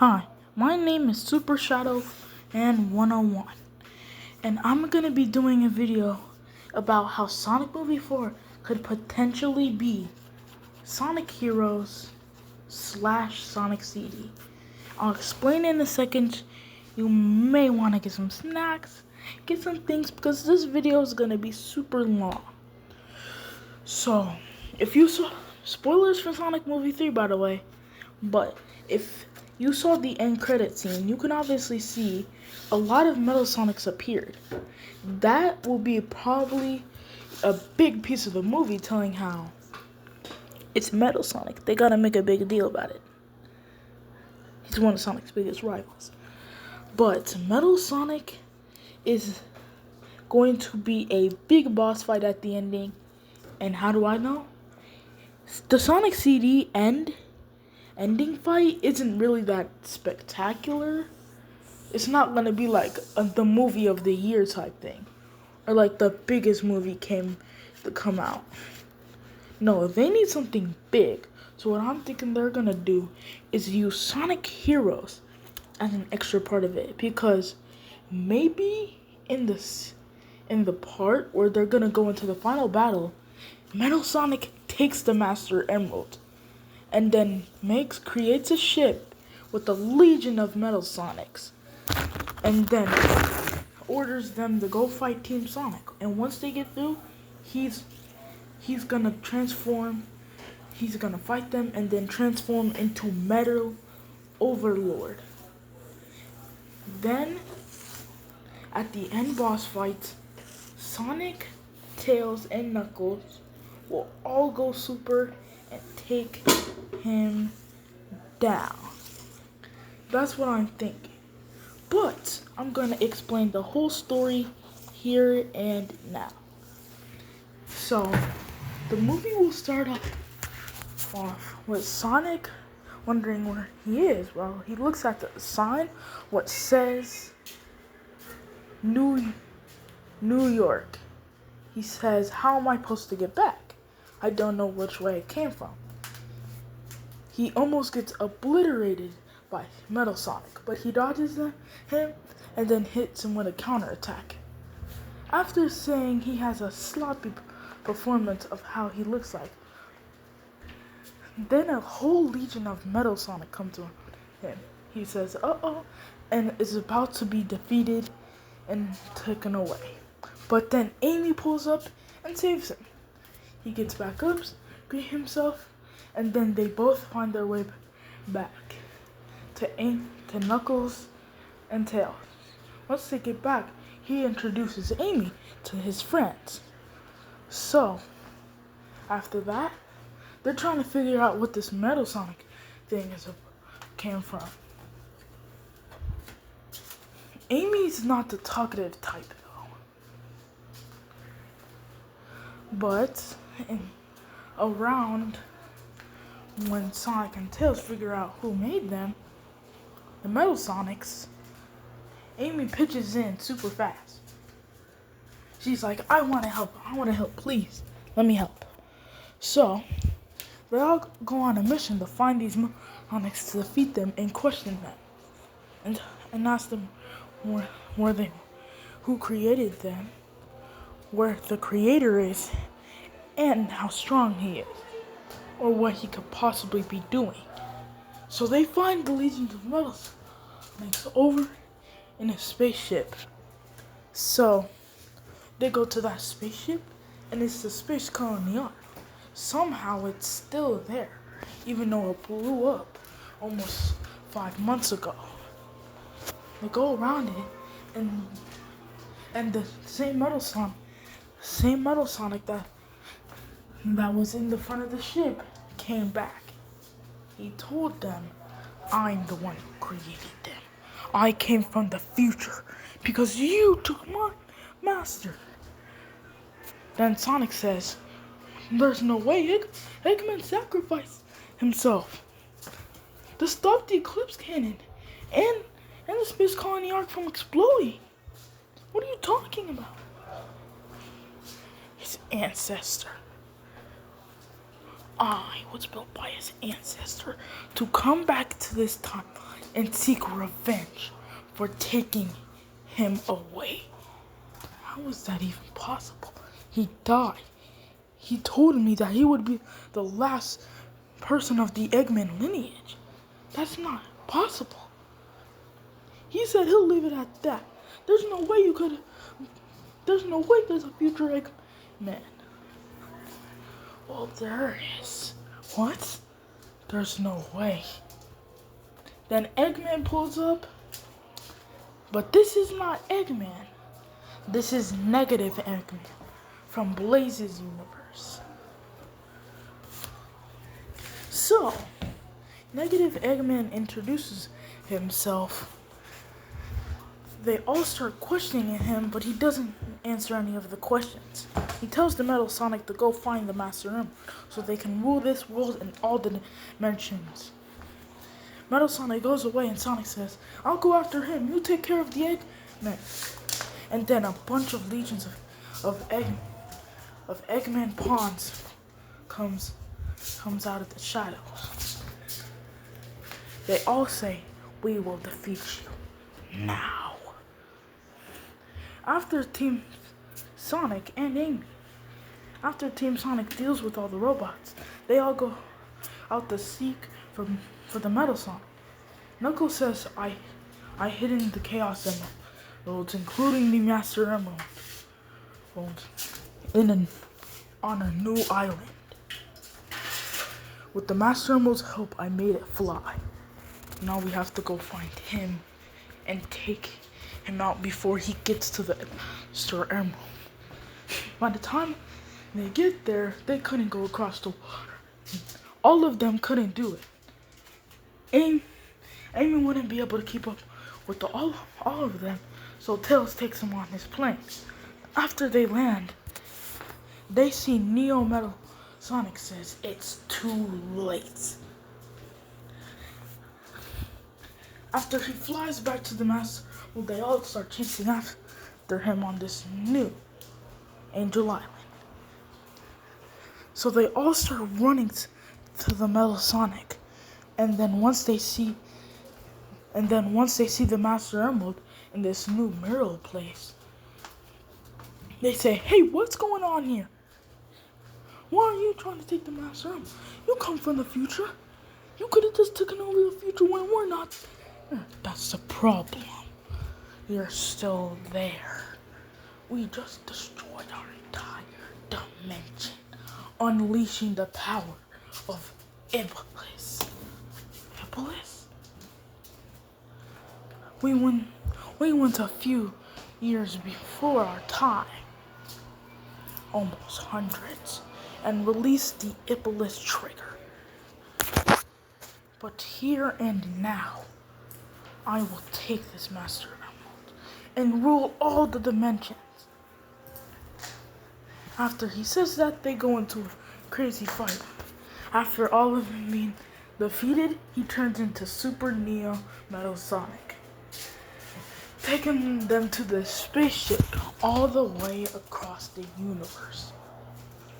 Hi, my name is Super Shadow and 101, and I'm gonna be doing a video about how Sonic Movie 4 could potentially be Sonic Heroes / Sonic CD. I'll explain in a second. You may want to get some snacks, get some things, because this video is gonna be super long. So, if you saw spoilers for Sonic Movie 3, by the way, but if you saw the end credit scene, you can obviously see a lot of Metal Sonics appeared. That will be probably a big piece of the movie, telling how it's Metal Sonic. They gotta make a big deal about it. He's one of Sonic's biggest rivals. But Metal Sonic is going to be a big boss fight at the ending. And how do I know? The Sonic CD ending fight isn't really that spectacular. It's not gonna be like the movie of the year type thing, or like the biggest movie to come out. No, they need something big. So what I'm thinking they're gonna do is use Sonic Heroes as an extra part of it, because maybe in the part where they're gonna go into the final battle, Metal Sonic takes the Master Emerald and then creates a ship with a legion of Metal Sonics, and then orders them to go fight Team Sonic. And once they get through, he's gonna transform. He's gonna fight them and then transform into Metal Overlord. Then, at the end boss fight, Sonic, Tails, and Knuckles will all go super and take him down. That's what I'm thinking. But I'm gonna explain the whole story here and now. So the movie will start off with Sonic wondering where he is. Well, he looks at the sign, what says New York. He says, "How am I supposed to get back? I don't know which way it came from." He almost gets obliterated by Metal Sonic, but he dodges him and then hits him with a counterattack. After saying he has a sloppy performance of how he looks like, then a whole legion of Metal Sonic comes to him. He says, "Uh-oh," and is about to be defeated and taken away. But then Amy pulls up and saves him. He gets back up, greets himself, and then they both find their way back to Knuckles and Tails. Once they get back, he introduces Amy to his friends. So, after that, they're trying to figure out what this Metal Sonic thing came from. Amy's not the talkative type, though. But around when Sonic and Tails figure out who made them, the Metal Sonics, Amy pitches in super fast. She's like, I want to help, please, let me help." So, they all go on a mission to find these Sonics to defeat them and question them. And ask them who created them, where the creator is, and how strong he is, or what he could possibly be doing. So they find the legions of Metal Sonics over in a spaceship. So they go to that spaceship, and it's the Space Colony Ark. Somehow it's still there, even though it blew up almost 5 months ago. They go around it, and the same Metal Sonic that was in the front of the ship came back. He told them, "I'm the one who created them. I came from the future because you took my master." Then Sonic says, "There's no way Eggman sacrificed himself to stop the Eclipse Cannon and the Space Colony Ark from exploding. What are you talking about?" His ancestor. I was built by his ancestor to come back to this timeline and seek revenge for taking him away. How is that even possible? He died. He told me that he would be the last person of the Eggman lineage. That's not possible. He said he'll leave it at that. There's no way there's a future Eggman. Well, there is. What? There's no way. Then Eggman pulls up. But this is not Eggman. This is Negative Eggman from Blaze's universe. So, Negative Eggman introduces himself. They all start questioning him, but he doesn't answer any of the questions. He tells the Metal Sonic to go find the Master Emerald so they can rule this world and all the dimensions. Metal Sonic goes away and Sonic says, I'll go after him, you take care of the Eggman. And then a bunch of legions of Eggman pawns comes out of the shadows. They all say, we will defeat you now. After Team Sonic deals with all the robots, they all go out to seek for the Metal Sonic. Knuckles says, I hidden the Chaos Emeralds, including the Master Emerald, on a new island. With the Master Emerald's help, I made it fly. Now we have to go find him and take him out before he gets to the Master Emerald. By the time they get there, they couldn't go across the water. All of them couldn't do it. Amy wouldn't be able to keep up with all of them, so Tails takes him on his plane. After they land, they see Neo Metal Sonic says it's too late. After he flies back to the Master, they all start chasing after him on this new Angel Island. So they all start running to the Metal Sonic, and then once they see the Master Emerald in this new mirror place, they say, "Hey, what's going on here? Why are you trying to take the Master Emerald? You come from the future. You could have just taken over the future when we're not." That's the problem. You're still there. We just destroyed our entire dimension, unleashing the power of Iblis. Iblis? We went a few years before our time, almost hundreds, and released the Iblis trigger. But here and now, I will take this Master Emerald and rule all the dimensions. After he says that, they go into a crazy fight. After all of them being defeated, he turns into Super Neo Metal Sonic, taking them to the spaceship all the way across the universe.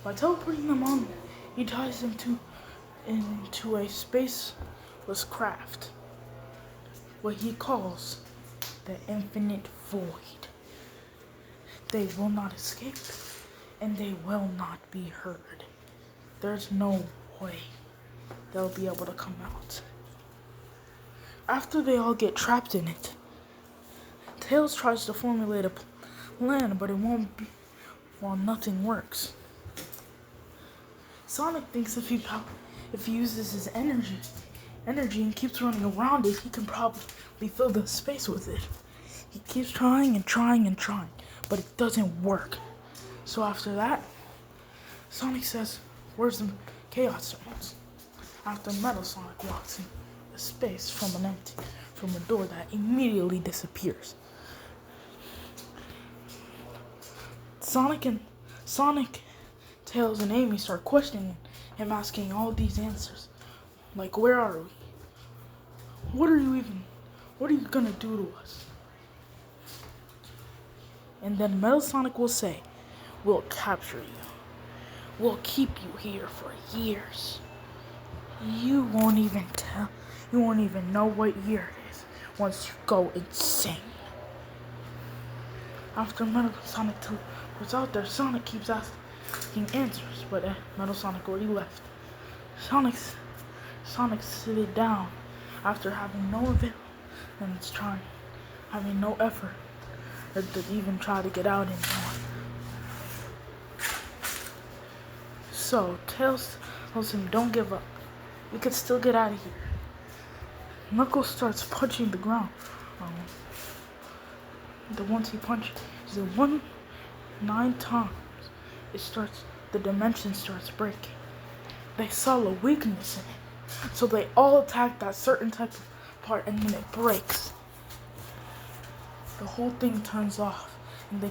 By teleporting them on, he ties them into a spaceless craft, what he calls the Infinite Void. They will not escape, and they will not be heard. There's no way they'll be able to come out. After they all get trapped in it, Tails tries to formulate a plan, but it won't be, well, nothing works. Sonic thinks if he uses his energy and keeps running around it, he can probably fill the space with it. He keeps trying and trying and trying, but it doesn't work. So after that, Sonic says, "Where's the Chaos Emeralds?" After Metal Sonic walks in the space from a door that immediately disappears. Sonic, Tails, and Amy start questioning him, asking all these answers. Like, where are we? What are you gonna do to us? And then Metal Sonic will say, "We'll capture you. We'll keep you here for years. You won't even You won't even know what year it is once you go insane. After Metal Sonic was out there, Sonic keeps asking answers, but Metal Sonic already left. Sonic sit down after having no avail and having no effort to even try to get out anymore. So Tails tells him, "Don't give up. We could still get out of here." Knuckles starts punching the ground. The ones he punches, the 9 times, the dimension starts breaking. They saw a weakness in it, so they all attack that certain type of part, and then it breaks. The whole thing turns off, and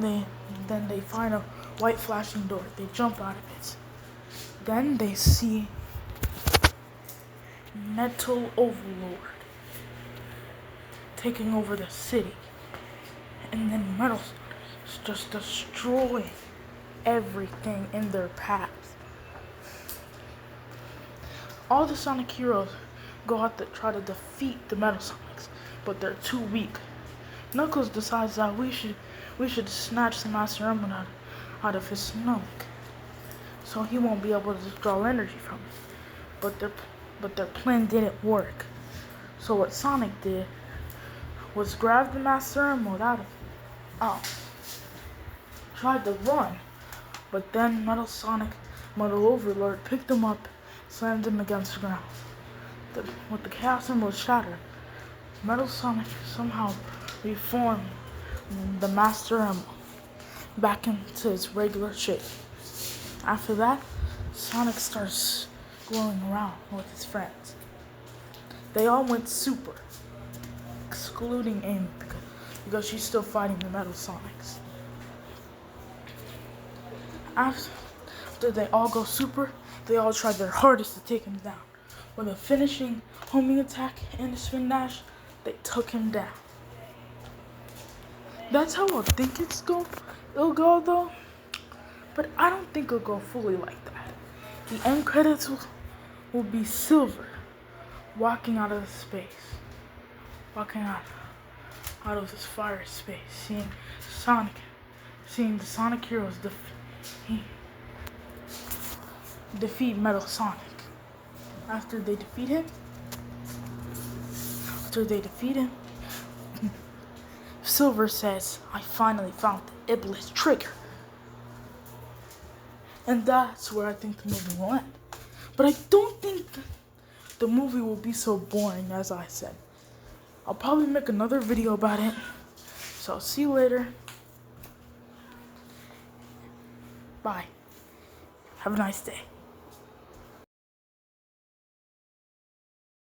then they find a white flashing door. They jump out of it. Then they see Metal Overlord taking over the city, and then Metal just destroying everything in their path. All the Sonic heroes go out to try to defeat the Metal Sonics, but they're too weak. Knuckles decides that we should snatch the Master Emerald out of his stomach, so he won't be able to draw energy from it. But their plan didn't work. So what Sonic did was grab the Master Emerald out of him. Tried to run, but then Metal Overlord picked him up, slammed him against the ground. With the Chaos Emerald shattered, Metal Sonic somehow reformed the Master Emerald back into its regular shape. After that, Sonic starts going around with his friends. They all went super, excluding Amy because she's still fighting the Metal Sonics. After they all go super, they all try their hardest to take him down. With a finishing homing attack and a spin dash, they took him down. That's how I think it'll go though, but I don't think it'll go fully like that. The end credits will be Silver walking out of space, walking out of this fire space, seeing the Sonic heroes defeat Metal Sonic. After they defeat him, Silver says, "I finally found the Iblis trigger." And that's where I think the movie will end. But I don't think the movie will be so boring as I said. I'll probably make another video about it. So I'll see you later. Bye. Have a nice day.